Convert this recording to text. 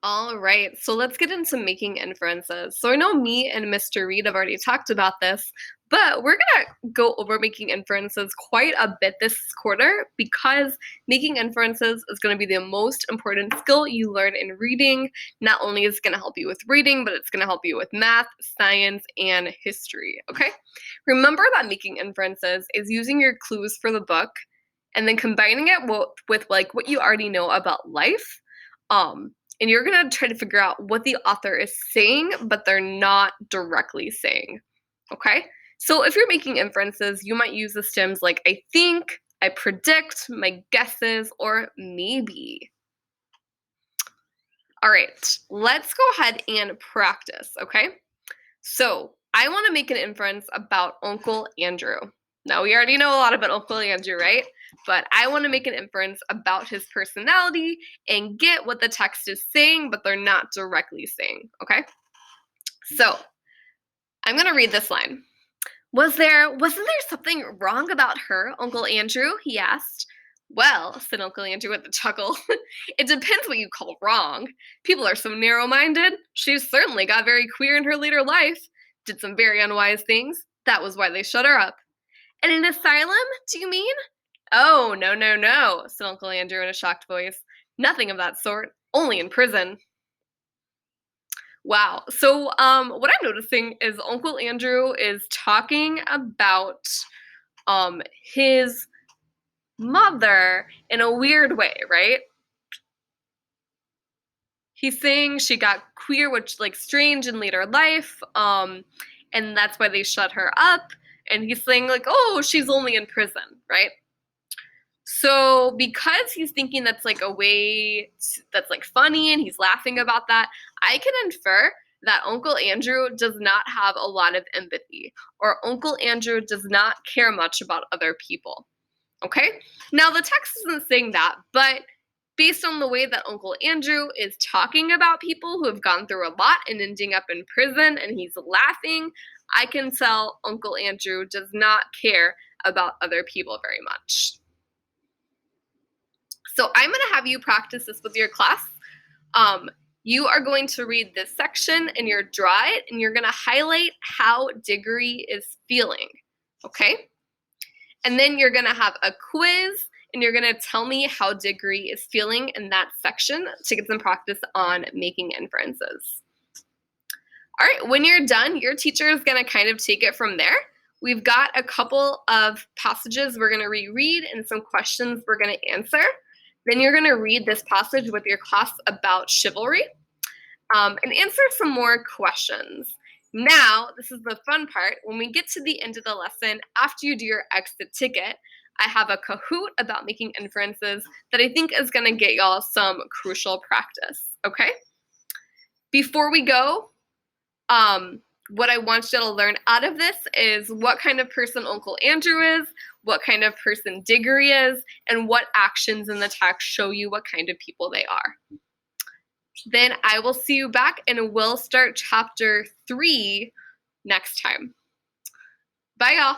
All right, so let's get into making inferences. So I know me and Mr. Reed have already talked about this, but we're gonna go over making inferences quite a bit this quarter because making inferences is gonna be the most important skill you learn in reading. Not only is it gonna help you with reading, but it's gonna help you with math, science, and history, okay? Remember that making inferences is using your clues for the book and then combining it with like what you already know about life. Um, and you're gonna try to figure out what the author is saying, but they're not directly saying. Okay? So if you're making inferences, you might use the stems like I think, I predict, my guesses, or maybe. All right, let's go ahead and practice, okay? So I want to make an inference about Uncle Andrew. Now, we already know a lot about Uncle Andrew, right? But I want to make an inference about his personality and get what the text is saying, but they're not directly saying, okay? So I'm going to read this line. Wasn't there something wrong about her, Uncle Andrew? He asked. Well, said Uncle Andrew with a chuckle, it depends what you call wrong. People are so narrow-minded. She's certainly got very queer in her later life. Did some very unwise things. That was why they shut her up. In an asylum, do you mean? Oh, no, no, no, said Uncle Andrew in a shocked voice. Nothing of that sort. Only in prison. Wow. So, what I'm noticing is Uncle Andrew is talking about his mother in a weird way, right? He's saying she got queer, which like strange in later life, and that's why they shut her up. And he's saying like, oh, she's only in prison, right? So because he's thinking that's like a way that's like funny and he's laughing about that, I can infer that Uncle Andrew does not have a lot of empathy, or Uncle Andrew does not care much about other people. Okay? Now the text isn't saying that, but based on the way that Uncle Andrew is talking about people who have gone through a lot and ending up in prison and he's laughing, I can tell Uncle Andrew does not care about other people very much. So I'm going to have you practice this with your class. You are going to read this section and you're draw it and you're going to highlight how Diggory is feeling, okay? And then you're going to have a quiz and you're going to tell me how Diggory is feeling in that section to get some practice on making inferences. All right, when you're done, your teacher is going to kind of take it from there. We've got a couple of passages we're going to reread and some questions we're going to answer. Then you're going to read this passage with your class about chivalry and answer some more questions. Now, this is the fun part. When we get to the end of the lesson, after you do your exit ticket, I have a Kahoot about making inferences that I think is going to get y'all some crucial practice, okay? Before we go, what I want you to learn out of this is what kind of person Uncle Andrew is, what kind of person Diggory is, and what actions in the text show you what kind of people they are. Then I will see you back and we'll start chapter 3 next time. Bye, y'all.